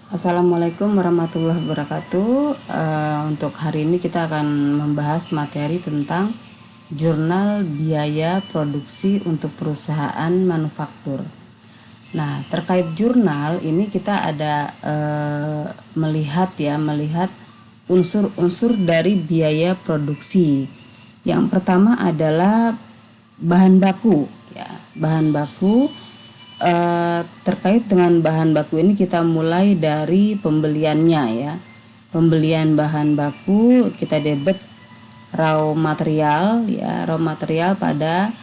Assalamualaikum warahmatullahi wabarakatuh. Untuk hari ini kita akan membahas materi tentang jurnal biaya produksi untuk perusahaan manufaktur. Nah, terkait jurnal ini kita ada melihat unsur-unsur dari biaya produksi. Yang pertama adalah bahan baku, ya. Bahan baku. Terkait dengan bahan baku ini kita mulai dari pembeliannya, ya. Pembelian bahan baku kita debit raw material, ya, raw material pada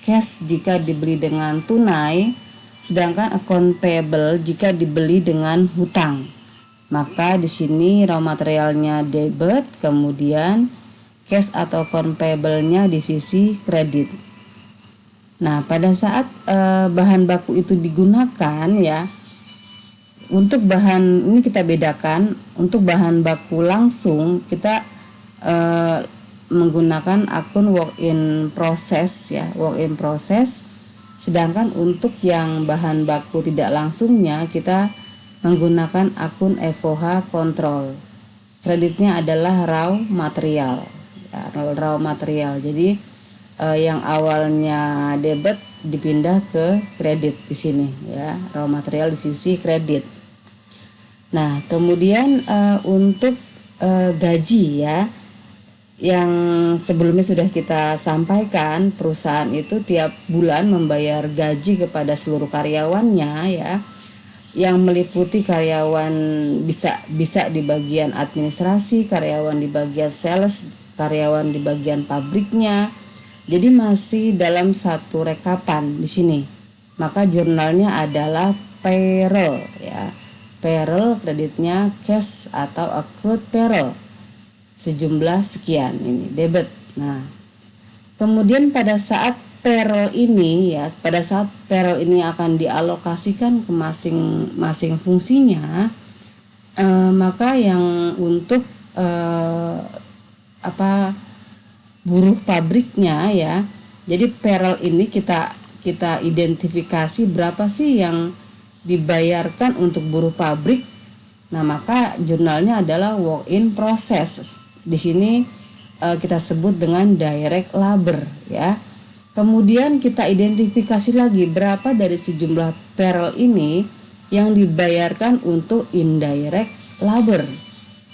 cash jika dibeli dengan tunai, sedangkan account payable jika dibeli dengan hutang. Maka di sini raw materialnya debit, kemudian cash atau account payable-nya di sisi kredit. Nah, pada saat bahan baku itu digunakan, ya, untuk bahan ini kita bedakan. Untuk bahan baku langsung kita menggunakan akun work in process, ya, work in process. Sedangkan untuk yang bahan baku tidak langsungnya kita menggunakan akun FOH control. Kreditnya adalah raw material, ya, raw material. Jadi yang awalnya debit dipindah ke kredit di sini, ya, raw material di sisi kredit. Nah, kemudian untuk gaji, ya, yang sebelumnya sudah kita sampaikan, perusahaan itu tiap bulan membayar gaji kepada seluruh karyawannya, ya, yang meliputi karyawan bisa di bagian administrasi, karyawan di bagian sales, karyawan di bagian pabriknya. Jadi masih dalam satu rekapan di sini. Maka jurnalnya adalah payroll, ya. Payroll kreditnya cash atau accrued payroll sejumlah sekian, ini debit. Nah, kemudian pada saat payroll ini, ya, pada saat payroll ini akan dialokasikan ke masing-masing fungsinya, maka yang untuk buruh pabriknya, ya. Jadi payroll ini kita identifikasi berapa sih yang dibayarkan untuk buruh pabrik. Nah, maka jurnalnya adalah work in process. Di sini kita sebut dengan direct labor, ya. Kemudian kita identifikasi lagi berapa dari sejumlah payroll ini yang dibayarkan untuk indirect labor.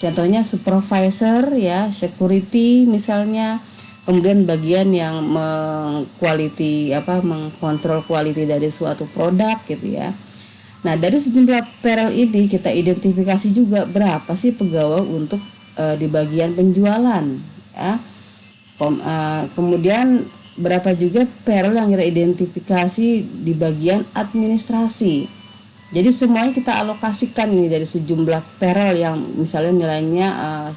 Contohnya supervisor, ya, security misalnya. Kemudian bagian yang mengkontrol quality dari suatu produk, gitu, ya. Nah, dari sejumlah payroll ini kita identifikasi juga berapa sih pegawai untuk di bagian penjualan, ya. Kemudian berapa juga payroll yang kita identifikasi di bagian administrasi. Jadi semuanya kita alokasikan ini dari sejumlah payroll yang misalnya nilainya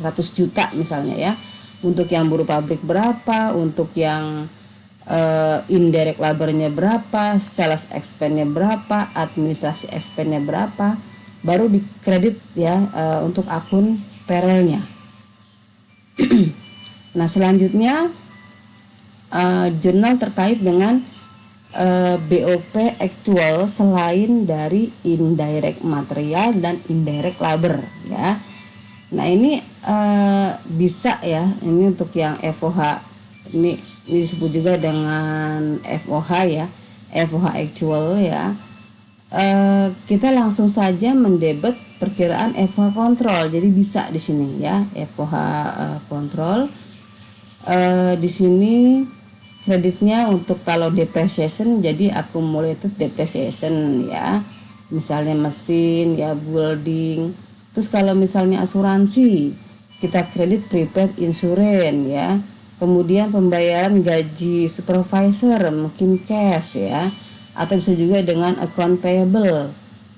100 juta misalnya, ya. Untuk yang buruh pabrik berapa, untuk yang indirect labornya berapa, sales expense-nya berapa, administrasi expense-nya berapa, baru dikredit, ya, untuk akun payroll-nya. Nah, selanjutnya jurnal terkait dengan BOP actual selain dari indirect material dan indirect labor, ya. Nah, ini bisa, ya, ini untuk yang FOH ini disebut juga dengan FOH, ya, FOH actual, ya. Kita langsung saja mendebet perkiraan FOH control. Jadi bisa di sini, ya, FOH control. Di sini kreditnya untuk kalau depreciation jadi accumulated depreciation, ya. Misalnya mesin, ya, building. Terus kalau misalnya asuransi, kita kredit prepaid insurance, ya. Kemudian pembayaran gaji supervisor mungkin cash, ya, atau bisa juga dengan account payable.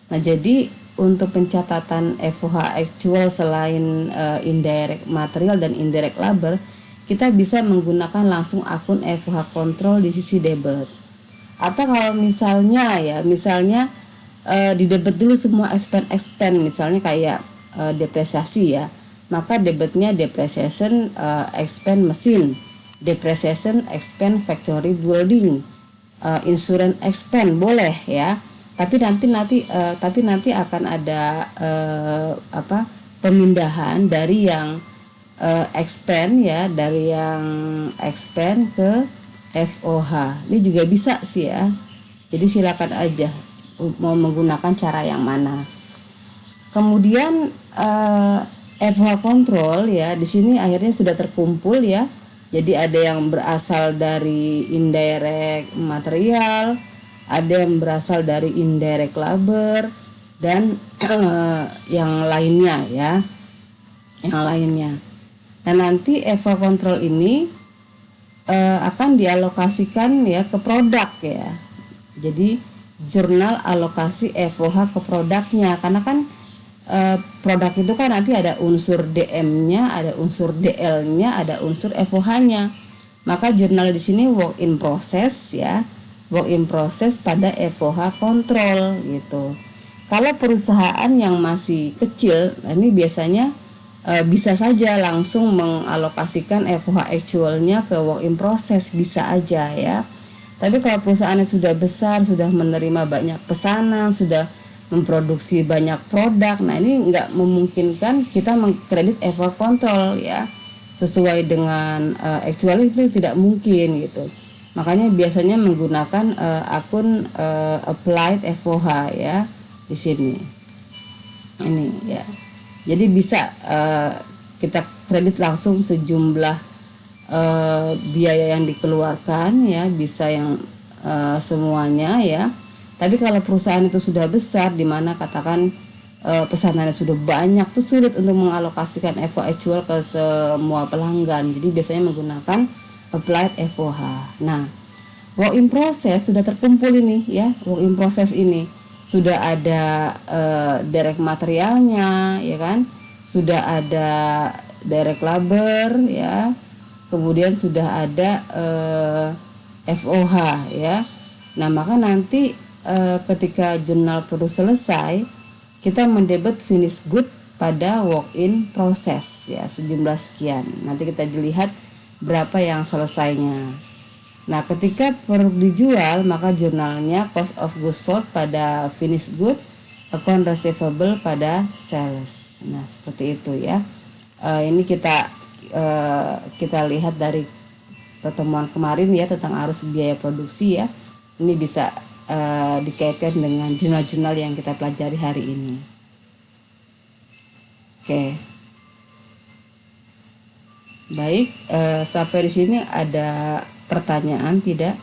Nah, jadi untuk pencatatan FOH actual selain indirect material dan indirect labor, kita bisa menggunakan langsung akun FOH control di sisi debit. Atau kalau misalnya, ya, didebet dulu semua expense misalnya kayak depresiasi, ya, maka debitnya depreciation expense mesin, depreciation expense factory building, insurance expense boleh, ya. Tapi nanti akan ada pemindahan dari yang expand ya, dari yang expand ke FOH. Ini juga bisa sih ya. Jadi silakan aja mau menggunakan cara yang mana. Kemudian FOH control ya, di sini akhirnya sudah terkumpul ya. Jadi ada yang berasal dari indirect material, ada yang berasal dari indirect labor, dan yang lainnya ya, yang lainnya. Dan nanti FOH control ini akan dialokasikan ya ke produk ya. Jadi jurnal alokasi FOH ke produknya, karena kan produk itu kan nanti ada unsur DM-nya, ada unsur DL-nya, ada unsur FOH-nya. Maka jurnal di sini work in process ya, work in process pada FOH control gitu. Kalau perusahaan yang masih kecil, ini biasanya bisa saja langsung mengalokasikan FOH actualnya ke work in process, bisa aja ya. Tapi kalau perusahaannya sudah besar, sudah menerima banyak pesanan, sudah memproduksi banyak produk, nah ini nggak memungkinkan kita mengkredit FOH control ya, sesuai dengan actual itu tidak mungkin gitu. Makanya biasanya menggunakan akun applied FOH ya di sini. Ini ya. Jadi bisa kita kredit langsung sejumlah biaya yang dikeluarkan ya, bisa yang semuanya ya. Tapi kalau perusahaan itu sudah besar, di mana katakan pesanannya sudah banyak, tuh sulit untuk mengalokasikan FOH actual ke semua pelanggan. Jadi biasanya menggunakan applied FOH. Nah, work in process sudah terkumpul ini ya, work in process ini sudah ada direct materialnya ya kan, sudah ada direct labor ya, kemudian sudah ada FOH ya. Nah, maka nanti ketika jurnal produk selesai, kita mendebet finish good pada work in process ya, sejumlah sekian. Nanti kita dilihat berapa yang selesainya. Nah, ketika produk dijual, maka jurnalnya cost of goods sold pada finish good, account receivable pada sales. Nah, seperti itu ya. Ini kita lihat dari pertemuan kemarin ya, tentang arus biaya produksi ya. Ini bisa dikaitkan dengan jurnal-jurnal yang kita pelajari hari ini. Oke. Baik, sampai di sini ada pertanyaan tidak?